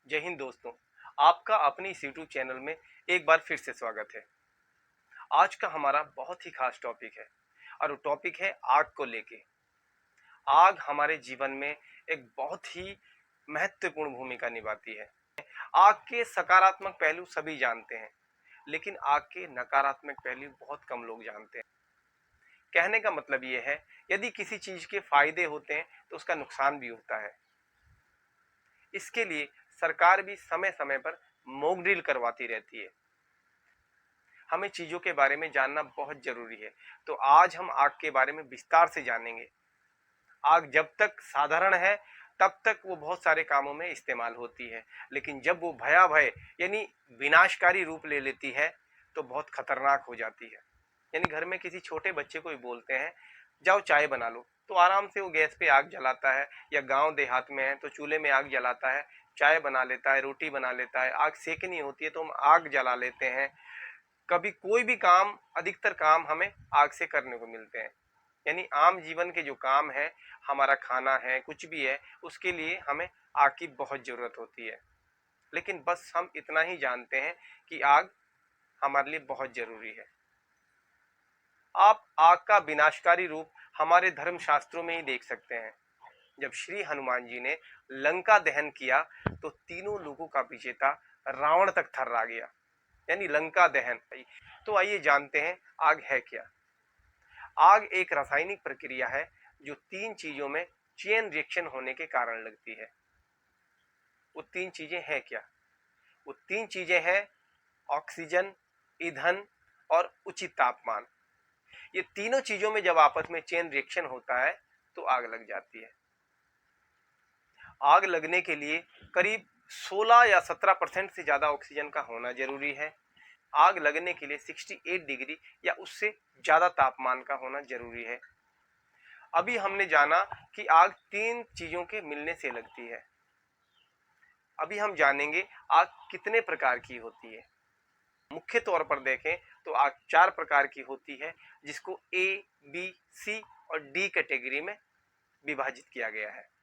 जय हिंद दोस्तों। आपका अपने इस यूट्यूब चैनल में एक बार फिर से स्वागत है। आज का हमारा बहुत ही खास टॉपिक है और वो टॉपिक है आग को लेके। आग हमारे जीवन में एक बहुत ही महत्वपूर्ण भूमिका निभाती है। आग के सकारात्मक पहलू सभी जानते हैं, लेकिन आग के नकारात्मक पहलू बहुत कम लोग जानते हैं। कहने का मतलब ये है, यदि किसी चीज के फायदे होते हैं तो उसका नुकसान भी होता है। इसके लिए सरकार भी समय समय पर मॉक ड्रिल करवाती रहती है। हमें चीजों के बारे में जानना बहुत जरूरी है, तो आज हम आग के बारे में विस्तार से जानेंगे। आग जब तक साधारण है तब तक वो बहुत सारे कामों में इस्तेमाल होती है, लेकिन जब वो भयावह यानी विनाशकारी रूप ले लेती है तो बहुत खतरनाक हो जाती है। यानी घर में किसी छोटे बच्चे को ही बोलते हैं जाओ चाय बना लो, तो आराम से वो गैस पे आग जलाता है, या गांव देहात में है तो चूल्हे में आग जलाता है, चाय बना लेता है, रोटी बना लेता है। आग सेकनी होती है तो हम आग जला लेते हैं। कभी कोई भी काम, अधिकतर काम हमें आग से करने को मिलते हैं। यानी आम जीवन के जो काम है, हमारा खाना है, कुछ भी है, उसके लिए हमें आग की बहुत जरूरत होती है। लेकिन बस हम इतना ही जानते हैं कि आग हमारे लिए बहुत जरूरी है। आप आग का विनाशकारी रूप हमारे धर्म शास्त्रों में ही देख सकते हैं। जब श्री हनुमान जी ने लंका दहन किया तो तीनों लोगों का विजेता रावण तक थर्रा गया, यानी लंका दहन। तो आइए जानते हैं आग है क्या। आग एक रासायनिक प्रक्रिया है जो तीन चीजों में चेन रिएक्शन होने के कारण लगती है। वो तीन चीजें हैं क्या? वो तीन चीजें हैं ऑक्सीजन, ईंधन और उचित तापमान। ये तीनों चीजों में जब आपस में चेन रिएक्शन होता है तो आग लग जाती है। आग लगने के लिए करीब 16 या 17% से ज्यादा ऑक्सीजन का होना जरूरी है। आग लगने के लिए 68 डिग्री या उससे ज्यादा तापमान का होना जरूरी है। अभी हमने जाना कि आग तीन चीजों के मिलने से लगती है। अभी हम जानेंगे आग कितने प्रकार की होती है। मुख्य तौर पर देखें तो आग चार प्रकार की होती है, जिसको ए, बी, सी और डी कैटेगरी में विभाजित किया गया है।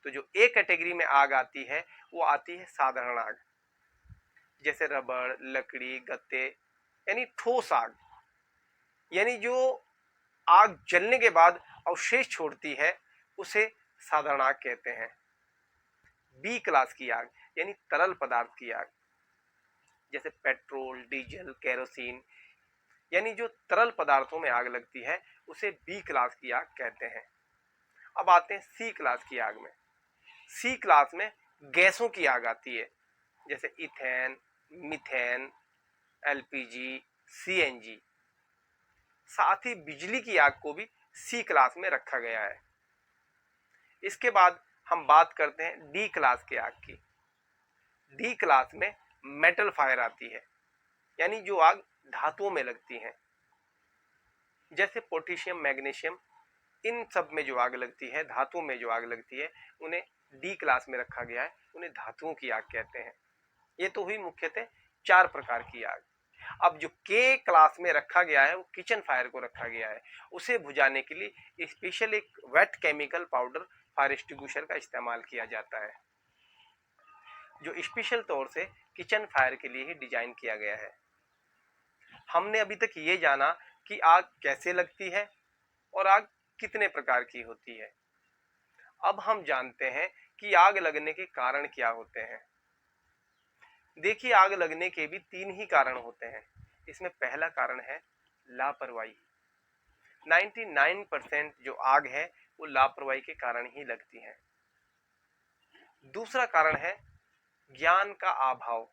तो जो ए कैटेगरी में आग आती है वो आती है साधारण आग, जैसे रबड़, लकड़ी, गत्ते, यानी ठोस आग। यानी जो आग जलने के बाद अवशेष छोड़ती है उसे साधारण आग कहते हैं। बी क्लास की आग यानी तरल पदार्थ की आग, जैसे पेट्रोल, डीजल, केरोसिन, यानी जो तरल पदार्थों में आग लगती है उसे बी क्लास की आग कहते हैं। अब आते हैं सी क्लास की आग में। सी क्लास में गैसों की आग आती है, जैसे इथेन, मीथेन, एलपीजी, सीएनजी। साथ ही बिजली की आग को भी सी क्लास में रखा गया है। इसके बाद हम बात करते हैं डी क्लास की आग की। डी क्लास में मेटल फायर आती है, यानी जो आग धातुओं में लगती है, जैसे पोटेशियम, मैग्नीशियम, इन सब में जो आग लगती है, धातुओं में जो आग लगती है, उन्हें डी क्लास में रखा गया है, उन्हें धातुओं की आग कहते हैं। ये तो हुई मुख्यतः चार प्रकार की आग। अब जो के क्लास में रखा गया है वो किचन फायर को रखा गया है। उसे बुझाने के लिए स्पेशल एक wait chemical powder fire extinguisher का इस्तेमाल किया जाता है, जो स्पेशल तौर से किचन फायर के लिए ही डिजाइन किया गया है। हमने अभी तक ये जाना कि आग कैसे लगती है और आग कितने प्रकार की होती है। अब हम जानते हैं कि आग लगने के कारण क्या होते हैं। देखिए, आग लगने के भी तीन ही कारण होते हैं। इसमें पहला कारण है लापरवाही। 99% जो आग है वो लापरवाही के कारण ही लगती है। दूसरा कारण है ज्ञान का अभाव,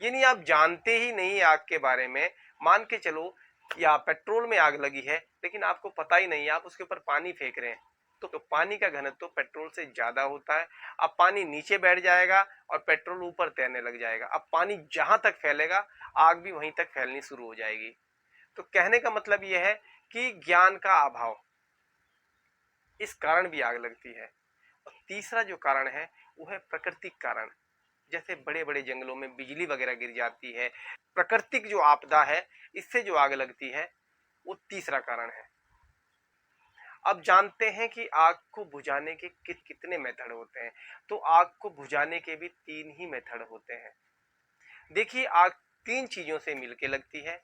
यानी आप जानते ही नहीं आग के बारे में। मान के चलो या पेट्रोल में आग लगी है लेकिन आपको पता ही नहीं, आप उसके ऊपर पानी फेंक रहे हैं, तो पानी का घनत्व तो पेट्रोल से ज्यादा होता है। अब पानी नीचे बैठ जाएगा और पेट्रोल ऊपर तैरने लग जाएगा। अब पानी जहां तक फैलेगा आग भी वहीं तक फैलनी शुरू हो जाएगी। तो कहने का मतलब यह है कि ज्ञान का अभाव, इस कारण भी आग लगती है। और तीसरा जो कारण है वो है प्राकृतिक कारण, जैसे बड़े बड़े जंगलों में बिजली वगैरह गिर जाती है। प्राकृतिक जो आपदा है इससे जो आग लगती है वो तीसरा कारण है। अब जानते हैं कि आग को बुझाने के कितने मेथड होते हैं। तो आग को बुझाने के भी 3 ही मेथड होते हैं। देखिए, आग 3 चीजों से मिलके लगती है,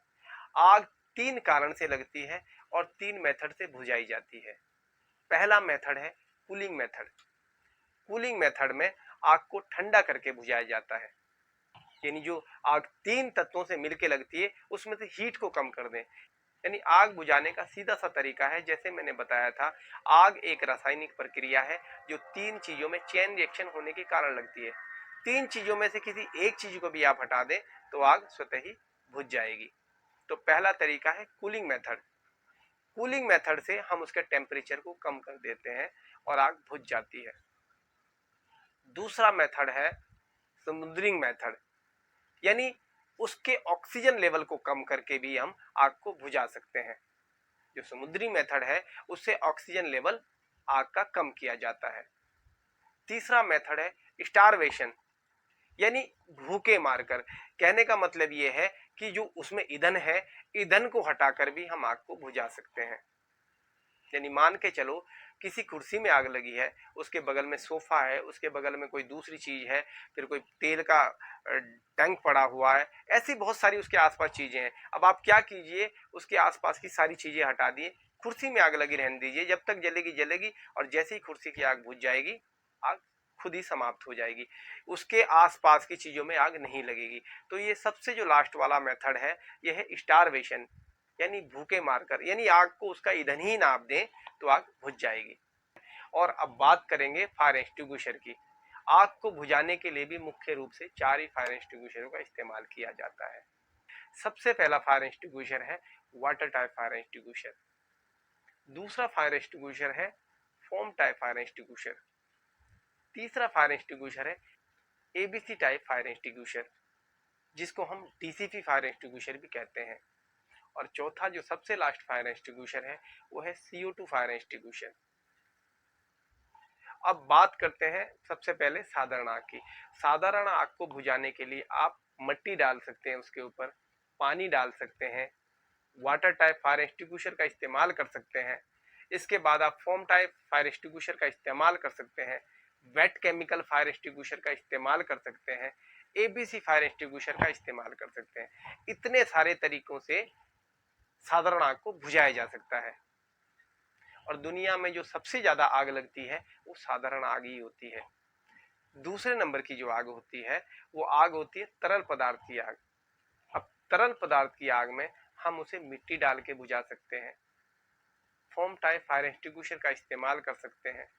आग 3 कारण से लगती है और 3 मेथड से बुझाई जाती है। पहला मेथड है कूलिंग मेथड। कूलिंग मेथड में आग को ठंडा करके बुझाया जाता है, यानी जो आग 3 तत्वों से मिलके लगती है उसमें से हीट को कम कर दें। यानी आग बुझाने का सीधा सा तरीका है, जैसे मैंने बताया था, आग एक रासायनिक प्रक्रिया है जो 3 चीजों में चेन रिएक्शन होने के कारण लगती है। 3 चीजों में से किसी एक चीज को भी आप हटा दें तो आग स्वतः ही बुझ जाएगी। तो पहला तरीका है कूलिंग मेथड। कूलिंग मेथड से हम उसके टेम्परेचर को कम कर देते हैं और आग बुझ जाती है। दूसरा मेथड है स्मूदरिंग मेथड, यानी उसके ऑक्सीजन लेवल को कम करके भी हम आग को बुझा सकते हैं। जो समुद्री मेथड है उससे ऑक्सीजन लेवल आग का कम किया जाता है। तीसरा मेथड है स्टारवेशन, यानी भूखे मारकर। कहने का मतलब ये है कि जो उसमें ईंधन है, ईंधन को हटाकर भी हम आग को बुझा सकते हैं। यानी मान के चलो किसी कुर्सी में आग लगी है, उसके बगल में सोफा है, उसके बगल में कोई दूसरी चीज है, फिर कोई तेल का टैंक पड़ा हुआ है, ऐसी बहुत सारी उसके आसपास चीजें हैं। अब आप क्या कीजिए, उसके आसपास की सारी चीजें हटा दिए, कुर्सी में आग लगी रहने दीजिए, जब तक जलेगी जलेगी, और जैसे ही कुर्सी की आग बुझ जाएगी, आग खुद ही समाप्त हो जाएगी, उसके आसपास की चीजों में आग नहीं लगेगी। तो ये सबसे जो लास्ट वाला मेथड है, यह है स्टारवेशन, यानी भूखे मारकर, यानी आग को उसका ईंधन ही ना आप दें तो आग बुझ जाएगी। और अब बात करेंगे फायर एक्सटिंग्विशर की। आग को बुझाने के लिए भी मुख्य रूप से 4 ही फायर एक्सटिंग्विशरों का इस्तेमाल किया जाता है। सबसे पहला फायर एक्सटिंग्विशर है वाटर टाइप फायर एक्सटिंग्विशर। दूसरा फायर एक्सटिंग्विशर है फोम टाइप फायर एक्सटिंग्विशर। तीसरा फायर एक्सटिंग्विशर है एबीसी टाइप फायर एक्सटिंग्विशर, जिसको हम डीसीपी फायर एक्सटिंग्विशर भी कहते हैं। और चौथा जो सबसे लास्ट फायर एक्सटिंग्विशर है वो है CO2 फायर एक्सटिंग्विशर। अब बात करते हैं सबसे पहले साधारण आग की। साधारण आग को बुझाने के लिए आप मिट्टी डाल सकते हैं, उसके ऊपर पानी डाल सकते हैं, वाटर टाइप फायर एक्सटिंग्विशर का इस्तेमाल कर सकते हैं। इसके बाद आप फोम टाइप फायर एक्सटिंग्विशर का इस्तेमाल कर सकते हैं, वेट केमिकल फायर एक्सटिंग्विशर का इस्तेमाल कर सकते हैं, एबीसी फायर एक्सटिंग्विशर का इस्तेमाल कर सकते हैं। इतने सारे तरीकों से साधारण आग को बुझाया जा सकता है। और दुनिया में जो सबसे ज्यादा आग लगती है वो साधारण आग ही होती है। दूसरे नंबर की जो आग होती है वो आग होती है तरल पदार्थ की आग। अब तरल पदार्थ की आग में हम उसे मिट्टी डाल के बुझा सकते हैं, फोम टाइप फायर एक्सटिंग्विशर का इस्तेमाल कर सकते हैं,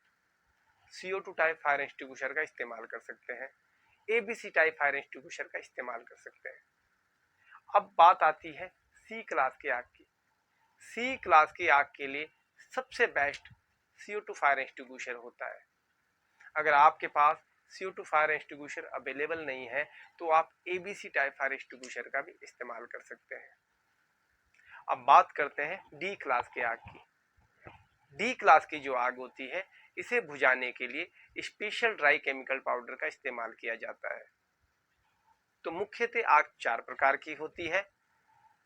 CO2 टाइप फायर एक्सटिंग्विशर का इस्तेमाल कर सकते हैं, एबीसी टाइप फायर एक्सटिंग्विशर का इस्तेमाल कर सकते हैं। अब बात आती है सी क्लास की आग की। सी क्लास की आग के लिए सबसे बेस्ट CO2 फायर एक्सटिंग्विशर होता है। अगर आपके पास CO2 फायर एक्सटिंग्विशर अवेलेबल नहीं है तो आप एबीसी टाइप फायर एक्सटिंग्विशर का भी इस्तेमाल कर सकते हैं। अब बात करते हैं डी क्लास की आग की। डी क्लास की जो आग होती है, इसे बुझाने के लिए स्पेशल ड्राई केमिकल पाउडर का इस्तेमाल किया जाता है। तो मुख्यतः आग 4 प्रकार की होती है।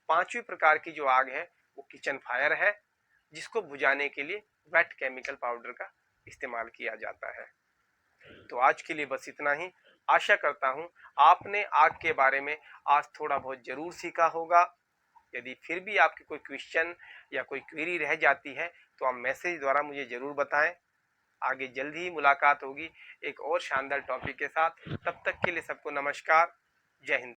5वीं प्रकार की जो आग है वो किचन फायर है, जिसको बुझाने के लिए वेट केमिकल पाउडर का इस्तेमाल किया जाता है। तो आज के लिए बस इतना ही। आशा करता हूं आपने आग के बारे में आज थोड़ा बहुत जरूर सीखा होगा। यदि फिर भी आपके कोई क्वेश्चन या कोई क्वेरी रह जाती है तो आप मैसेज द्वारा मुझे जरूर बताएं। आगे जल्द ही मुलाकात होगी एक और शानदार टॉपिक के साथ। तब तक के लिए सबको नमस्कार। जय हिंद।